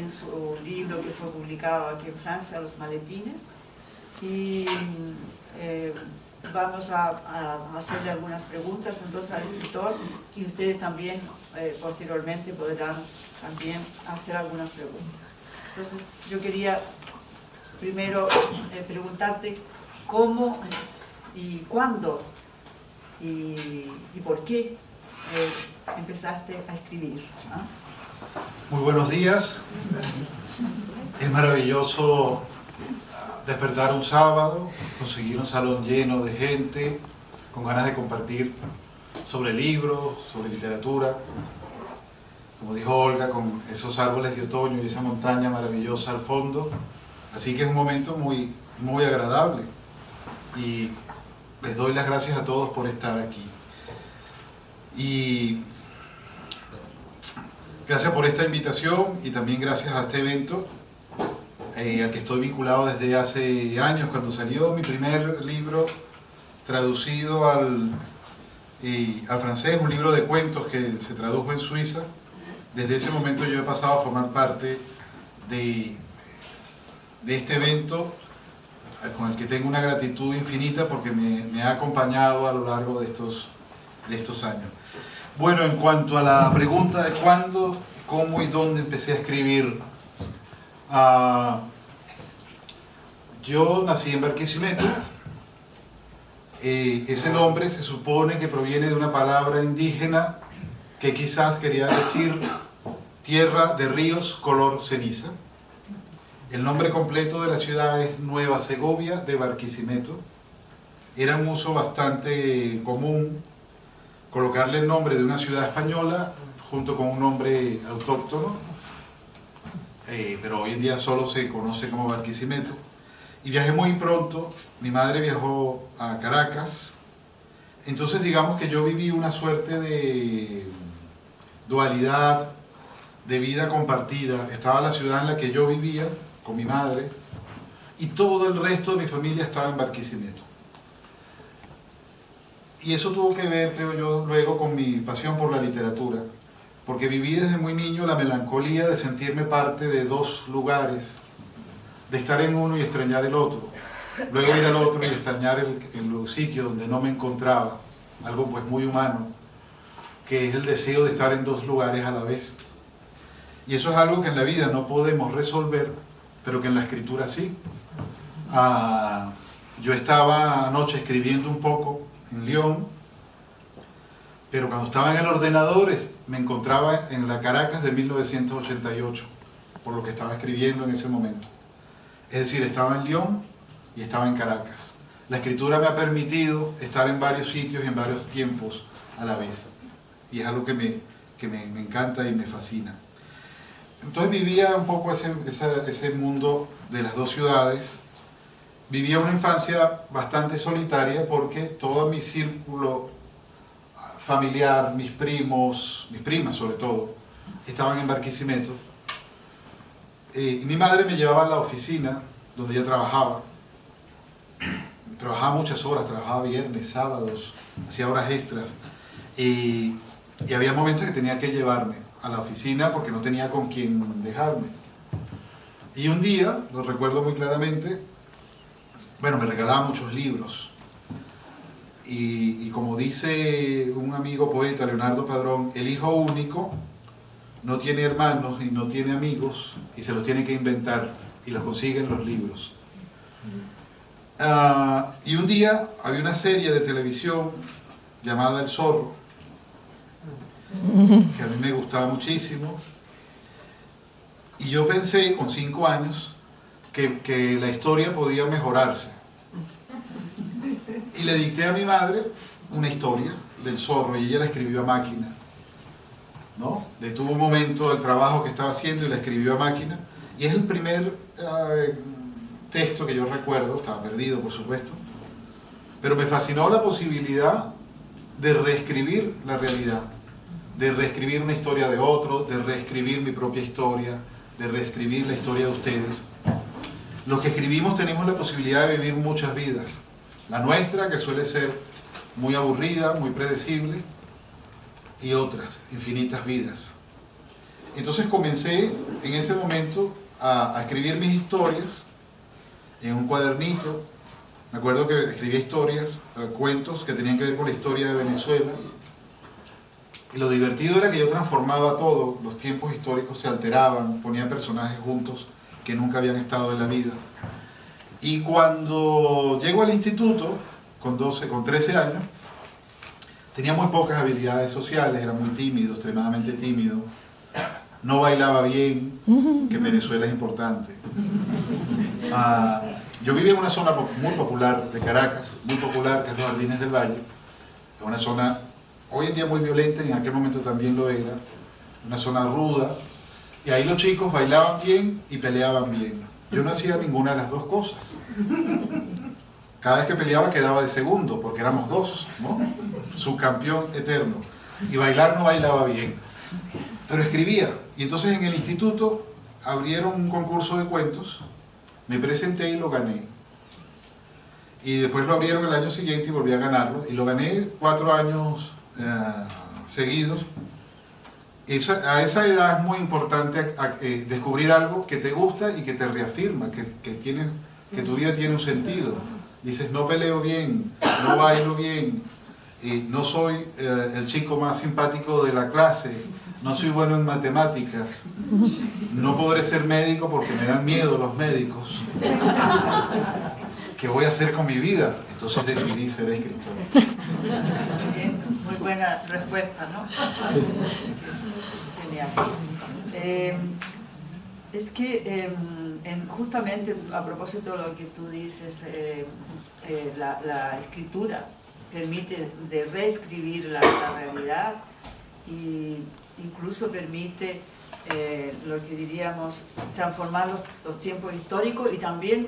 en su libro que fue publicado aquí en Francia, Los Maletines, y vamos a hacerle algunas preguntas entonces al escritor, y ustedes también posteriormente podrán también hacer algunas preguntas. Entonces yo quería primero preguntarte cómo y cuándo y por qué empezaste a escribir, ¿no? Muy buenos días. Es maravilloso despertar un sábado, conseguir un salón lleno de gente con ganas de compartir sobre libros, sobre literatura. Como dijo Olga, con esos árboles de otoño y esa montaña maravillosa al fondo. Así que es un momento muy, muy agradable. Y les doy las gracias a todos por estar aquí. Y gracias por esta invitación y también gracias a este evento al que estoy vinculado desde hace años, cuando salió mi primer libro traducido al francés, un libro de cuentos que se tradujo en Suiza. Desde ese momento yo he pasado a formar parte de este evento, con el que tengo una gratitud infinita porque me ha acompañado a lo largo de estos años. Bueno, en cuanto a la pregunta de cuándo, cómo y dónde empecé a escribir, yo nací en Barquisimeto. Ese nombre se supone que proviene de una palabra indígena que quizás quería decir tierra de ríos color ceniza. El nombre completo de la ciudad es Nueva Segovia de Barquisimeto. Era un uso bastante común colocarle el nombre de una ciudad española junto con un nombre autóctono, pero hoy en día solo se conoce como Barquisimeto. Y viajé muy pronto, mi madre viajó a Caracas, entonces digamos que yo viví una suerte de dualidad, de vida compartida. Estaba la ciudad en la que yo vivía con mi madre y todo el resto de mi familia estaba en Barquisimeto. Y eso tuvo que ver, creo yo, luego con mi pasión por la literatura, porque viví desde muy niño la melancolía de sentirme parte de dos lugares, de estar en uno y extrañar el otro, luego ir al otro y extrañar el sitio donde no me encontraba, algo pues muy humano, que es el deseo de estar en dos lugares a la vez. Y eso es algo que en la vida no podemos resolver, pero que en la escritura sí. Yo estaba anoche escribiendo un poco en Lyon, pero cuando estaba en el ordenador me encontraba en la Caracas de 1988, por lo que estaba escribiendo en ese momento. Es decir, estaba en Lyon y estaba en Caracas. La escritura me ha permitido estar en varios sitios y en varios tiempos a la vez. Y es algo que me encanta y me fascina. Entonces vivía un poco ese mundo de las dos ciudades. Vivía una infancia bastante solitaria porque todo mi círculo familiar, mis primos, mis primas sobre todo, estaban en Barquisimeto. Y mi madre me llevaba a la oficina donde ella trabajaba. Trabajaba muchas horas, trabajaba viernes, sábados, hacía horas extras. Y había momentos que tenía que llevarme a la oficina porque no tenía con quién dejarme. Y un día, lo recuerdo muy claramente, bueno, me regalaba muchos libros. Y como dice un amigo poeta, Leonardo Padrón, el hijo único no tiene hermanos y no tiene amigos y se los tiene que inventar y los consigue en los libros. Y un día había una serie de televisión llamada El Zorro, que a mí me gustaba muchísimo, y yo pensé con 5 años que la historia podía mejorarse, y le dicté a mi madre una historia del zorro y ella la escribió a máquina, ¿no? Detuvo un momento el trabajo que estaba haciendo y la escribió a máquina, y es el primer texto que yo recuerdo. Estaba perdido, por supuesto, pero me fascinó la posibilidad de reescribir la realidad, de reescribir una historia de otro, de reescribir mi propia historia, de reescribir la historia de ustedes. Los que escribimos tenemos la posibilidad de vivir muchas vidas. La nuestra, que suele ser muy aburrida, muy predecible, y otras infinitas vidas. Entonces comencé en ese momento a escribir mis historias en un cuadernito. Me acuerdo que escribía historias, cuentos que tenían que ver con la historia de Venezuela. Y lo divertido era que yo transformaba todo, los tiempos históricos se alteraban, ponía personajes juntos que nunca habían estado en la vida. Y cuando llego al instituto, con 13 años, tenía muy pocas habilidades sociales, era muy tímido, extremadamente tímido. No bailaba bien, que en Venezuela es importante. Yo vivía en una zona muy popular de Caracas, muy popular, que es los Jardines del Valle. Es una zona hoy en día muy violenta, y en aquel momento también lo era. Una zona ruda. Y ahí los chicos bailaban bien y peleaban bien. Yo no hacía ninguna de las dos cosas. Cada vez que peleaba quedaba de segundo, porque éramos dos, ¿no? Subcampeón eterno. Y bailar no bailaba bien, pero escribía. Y entonces en el instituto abrieron un concurso de cuentos, me presenté y lo gané. Y después lo abrieron el año siguiente y volví a ganarlo. Y lo gané 4 años seguidos. A esa edad es muy importante descubrir algo que te gusta y que te reafirma, que tu vida tiene un sentido. Dices, no peleo bien, no bailo bien, no soy el chico más simpático de la clase, no soy bueno en matemáticas, no podré ser médico porque me dan miedo los médicos. ¿Qué voy a hacer con mi vida? Entonces decidí ser escritor. Bien, muy buena respuesta, ¿no? Genial. Es que justamente a propósito de lo que tú dices, la escritura permite de reescribir la realidad, y incluso permite lo que diríamos transformar los tiempos históricos, y también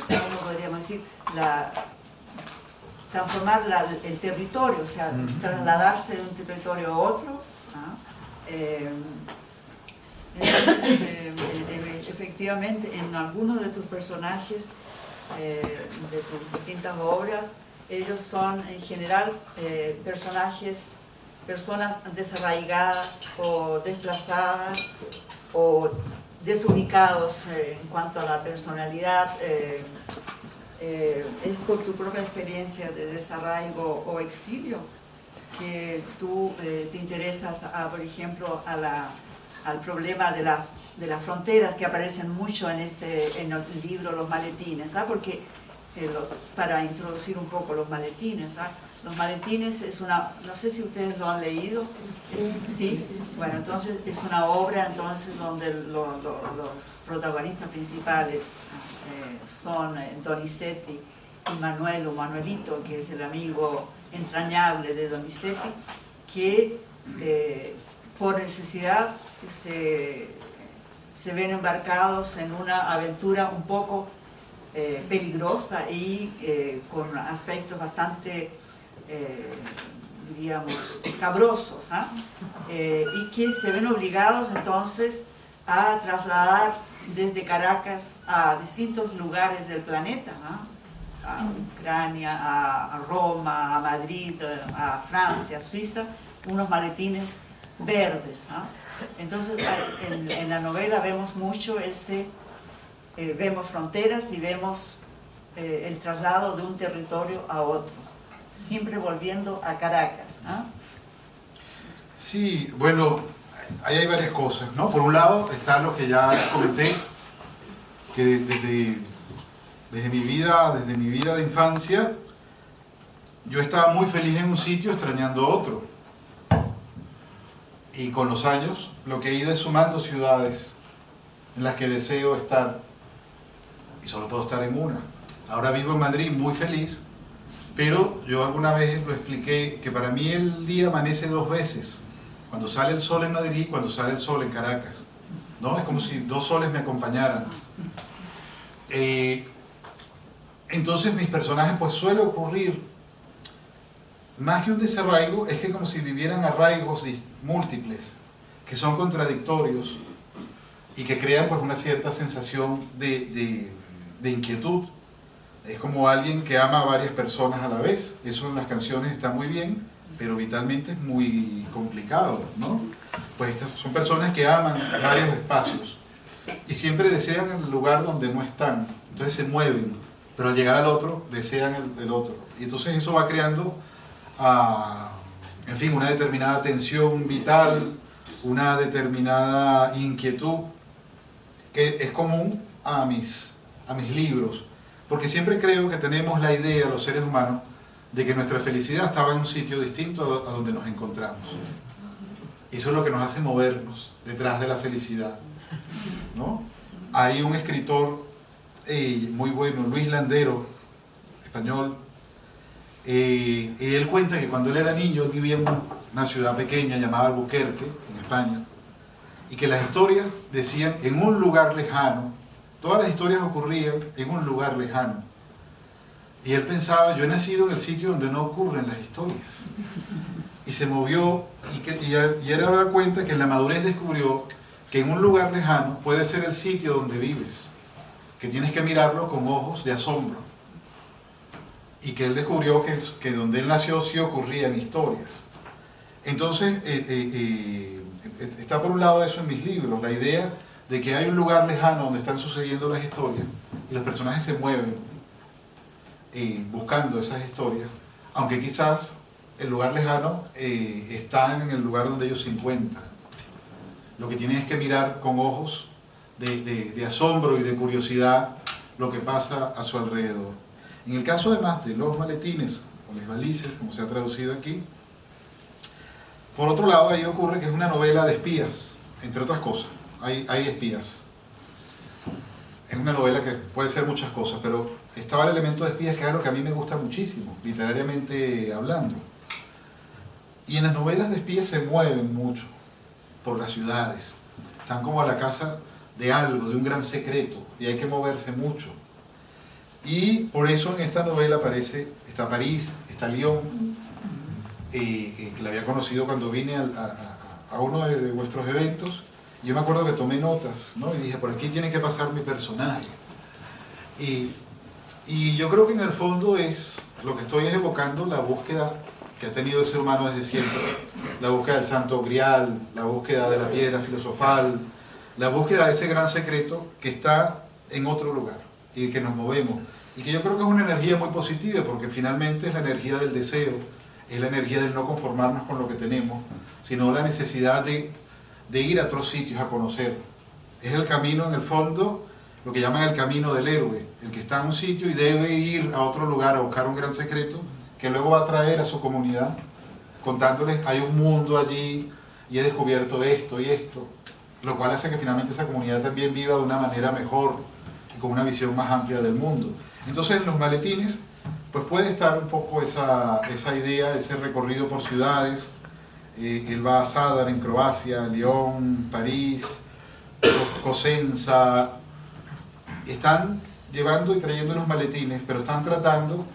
¿cómo podríamos decir? Transformar el territorio, o sea, trasladarse de un territorio a otro, ¿no? Efectivamente, en algunos de tus personajes, de tus distintas obras, ellos son en general personas desarraigadas o desplazadas o desubicados en cuanto a la personalidad. Es por tu propia experiencia de desarraigo o exilio que tú te interesas, por ejemplo, al problema de las fronteras, que aparecen mucho en el libro Los Maletines, ¿ah? Porque para introducir un poco los maletines, ¿ah? Los maletines es no sé si ustedes lo han leído, ¿sí? Bueno, entonces es una obra donde los protagonistas principales son Donizetti y Manuel o Manuelito, que es el amigo entrañable de Donizetti, que por necesidad se ven embarcados en una aventura un poco peligrosa y con aspectos bastante, diríamos, escabrosos, ¿eh? Y que se ven obligados entonces a trasladar desde Caracas a distintos lugares del planeta, ¿no? A Ucrania, a Roma, a Madrid, a Francia, a Suiza, unos maletines verdes, ¿no? Entonces en la novela vemos mucho vemos fronteras y vemos el traslado de un territorio a otro, siempre volviendo a Caracas, ¿no? Sí, bueno, ahí hay varias cosas, ¿no? Por un lado está lo que ya comenté, que desde mi vida de infancia, yo estaba muy feliz en un sitio extrañando otro. Y con los años lo que he ido es sumando ciudades en las que deseo estar, y solo puedo estar en una. Ahora vivo en Madrid muy feliz, pero yo alguna vez lo expliqué, que para mí el día amanece 2 veces, cuando sale el sol en Madrid y cuando sale el sol en Caracas, ¿no? Es como si 2 soles me acompañaran. Entonces mis personajes, pues suele ocurrir, más que un desarraigo, es que como si vivieran arraigos múltiples, que son contradictorios y que crean pues una cierta sensación de inquietud. Es como alguien que ama a varias personas a la vez. Eso en las canciones está muy bien, pero vitalmente es muy complicado, ¿no? Pues estas son personas que aman varios espacios y siempre desean el lugar donde no están, entonces se mueven, pero al llegar al otro desean el otro, y entonces eso va creando, en fin, una determinada tensión vital, una determinada inquietud que es común a mis libros, porque siempre creo que tenemos la idea, los seres humanos, de que nuestra felicidad estaba en un sitio distinto a donde nos encontramos. Eso es lo que nos hace movernos detrás de la felicidad, ¿no? Hay un escritor muy bueno, Luis Landero, español, y él cuenta que cuando él era niño, él vivía en una ciudad pequeña llamada Albuquerque, en España, y que las historias decían en un lugar lejano, todas las historias ocurrían en un lugar lejano. Y él pensaba, yo he nacido en el sitio donde no ocurren las historias. Y se movió y él ahora da cuenta que en la madurez descubrió que en un lugar lejano puede ser el sitio donde vives, que tienes que mirarlo con ojos de asombro. Y que él descubrió que donde él nació sí ocurrían historias. Entonces, está por un lado eso en mis libros, la idea de que hay un lugar lejano donde están sucediendo las historias y los personajes se mueven buscando esas historias, aunque quizás el lugar lejano está en el lugar donde ellos se encuentran. Lo que tienen es que mirar con ojos de asombro y de curiosidad lo que pasa a su alrededor. En el caso además de Los maletines, o Les valises, como se ha traducido aquí, por otro lado ahí ocurre que es una novela de espías, entre otras cosas. Hay espías. Es una novela que puede ser muchas cosas, pero estaba el elemento de espías, que es algo que a mí me gusta muchísimo, literariamente hablando. Y en las novelas de espías se mueven mucho por las ciudades. Están como a la casa de algo, de un gran secreto, y hay que moverse mucho. Y por eso en esta novela aparece, está París, está Lyon, que la había conocido cuando vine a uno de vuestros eventos. Yo me acuerdo que tomé notas, ¿no? Y dije, por aquí tiene que pasar mi personaje. Y yo creo que en el fondo lo que estoy evocando la búsqueda que ha tenido el ser humano desde siempre, la búsqueda del santo grial, la búsqueda de la piedra filosofal, la búsqueda de ese gran secreto que está en otro lugar y que nos movemos. Y que yo creo que es una energía muy positiva, porque finalmente es la energía del deseo, es la energía del no conformarnos con lo que tenemos, sino la necesidad de ir a otros sitios a conocer. Es el camino, en el fondo, lo que llaman el camino del héroe, el que está en un sitio y debe ir a otro lugar a buscar un gran secreto que luego va a traer a su comunidad, contándoles, hay un mundo allí y he descubierto esto y esto, lo cual hace que finalmente esa comunidad también viva de una manera mejor y con una visión más amplia del mundo. Entonces en Los maletines pues puede estar un poco esa idea, ese recorrido por ciudades. Él va a Zadar en Croacia, Lyon, París, Cosenza. Están llevando y trayendo los maletines, pero están tratando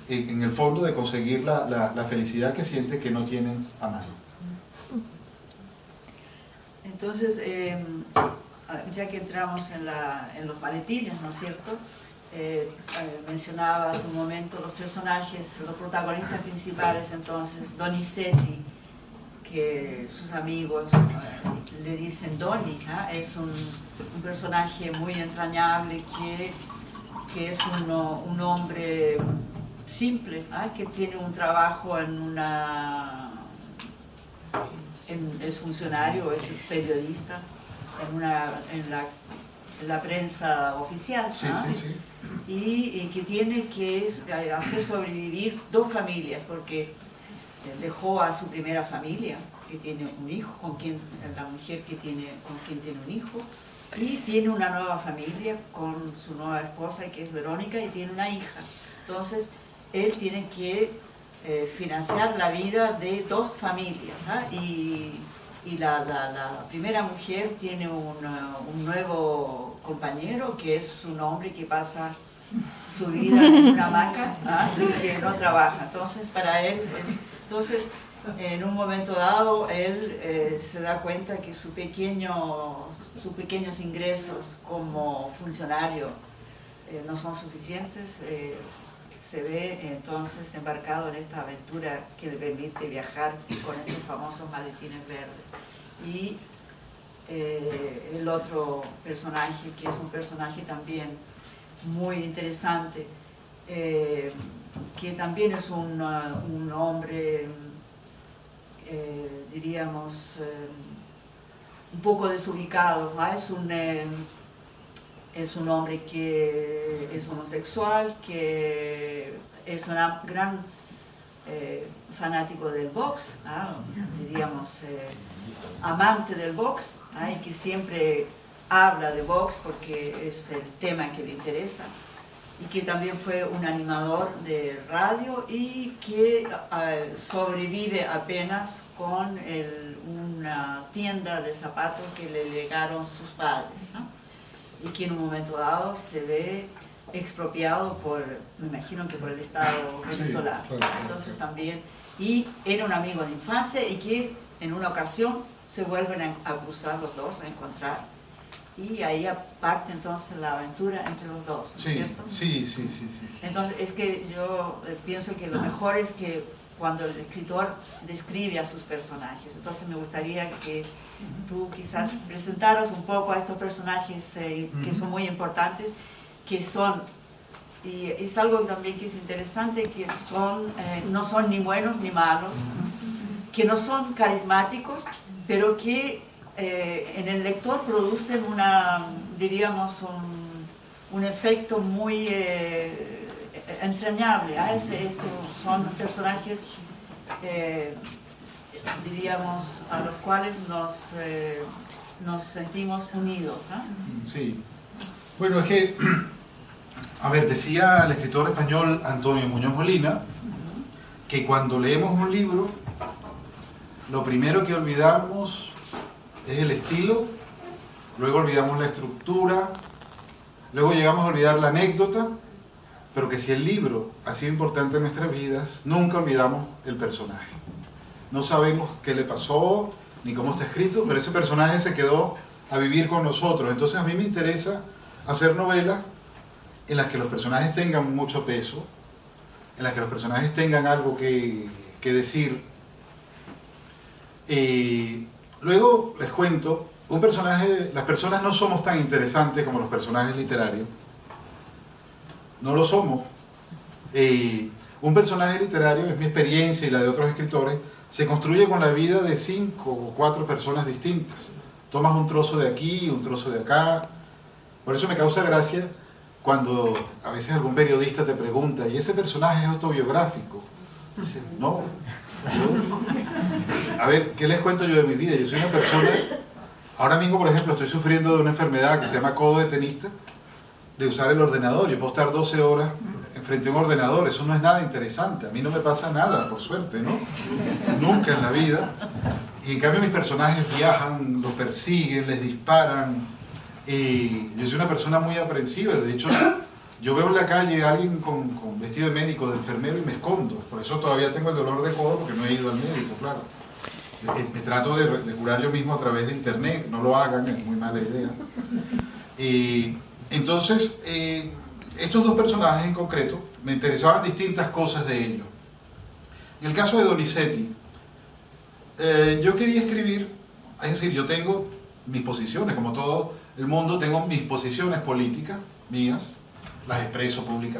en el fondo de conseguir la felicidad que sienten que no tienen a mano. Entonces, ya que entramos en los maletines, ¿no es cierto? Mencionaba hace un momento los personajes, los protagonistas principales, entonces Donizetti, que sus amigos le dicen Donny, ¿eh? Es un personaje muy entrañable que es un hombre simple, ¿eh? Que tiene un trabajo es funcionario, es periodista en la prensa oficial, sí, ¿no? sí, sí. Y que tiene que hacer sobrevivir dos familias, porque dejó a su primera familia, que tiene un hijo, la mujer con quien tiene un hijo, y tiene una nueva familia con su nueva esposa, que es Verónica, y tiene una hija. Entonces, él tiene que financiar la vida de dos familias, ¿eh? Y la primera mujer tiene un nuevo compañero, que es un hombre que pasa su vida en una hamaca, ¿eh? Y que no trabaja. Entonces, para él en un momento dado, él se da cuenta que sus pequeños ingresos como funcionario no son suficientes, se ve entonces embarcado en esta aventura que le permite viajar con estos famosos maletines verdes. Y el otro personaje, que es un personaje también muy interesante, que también es un hombre, diríamos, un poco desubicado, ¿no? Es un hombre que es homosexual, que es un gran fanático del box, diríamos amante del box, y que siempre habla de box porque es el tema que le interesa, y que también fue un animador de radio y que sobrevive apenas con una tienda de zapatos que le legaron sus padres, ¿no? Y que en un momento dado se ve expropiado por, me imagino que por el Estado venezolano. Sí, claro. Entonces también, y era un amigo de infancia y que en una ocasión se vuelven a cruzar los dos, a encontrar, y ahí parte entonces la aventura entre los dos, ¿no es cierto? Sí. Entonces es que yo pienso que lo mejor es que cuando el escritor describe a sus personajes. Entonces me gustaría que tú quizás presentaras un poco a estos personajes que son muy importantes, que son, y es algo también que es interesante, que son, no son ni buenos ni malos, que no son carismáticos, pero que en el lector producen diríamos, un efecto muy entrañable. Son personajes, diríamos, a los cuales nos sentimos unidos, ¿no? Sí. Bueno, es que, a ver, decía el escritor español Antonio Muñoz Molina que cuando leemos un libro, lo primero que olvidamos es el estilo, luego olvidamos la estructura, luego llegamos a olvidar la anécdota, pero que si el libro ha sido importante en nuestras vidas, nunca olvidamos el personaje. No sabemos qué le pasó, ni cómo está escrito, pero ese personaje se quedó a vivir con nosotros. Entonces a mí me interesa hacer novelas en las que los personajes tengan mucho peso, en las que los personajes tengan algo que decir. Luego les cuento, las personas no somos tan interesantes como los personajes literarios. No lo somos. Un personaje literario, es mi experiencia y la de otros escritores, se construye con la vida de 5 o 4 personas distintas. Tomas un trozo de aquí, un trozo de acá. Por eso me causa gracia cuando a veces algún periodista te pregunta, ¿y ese personaje es autobiográfico? Dice, no. A ver, ¿qué les cuento yo de mi vida? Yo soy una persona, ahora mismo por ejemplo estoy sufriendo de una enfermedad que se llama codo de tenista, de usar el ordenador. Yo puedo estar 12 horas frente a un ordenador, eso no es nada interesante. A mí no me pasa nada, por suerte, ¿no? Nunca en la vida. Y en cambio mis personajes viajan, los persiguen, les disparan. Y yo soy una persona muy aprensiva. De hecho, yo veo en la calle a alguien con vestido de médico, de enfermero, y me escondo. Por eso todavía tengo el dolor de codo, porque no he ido al médico, claro. Me trato de curar yo mismo a través de internet. No lo hagan, es muy mala idea. Entonces, estos dos personajes en concreto, me interesaban distintas cosas de ellos. En el caso de Donizetti, yo quería escribir, es decir, yo tengo mis posiciones, como todo el mundo tengo mis posiciones políticas mías, las expreso públicamente.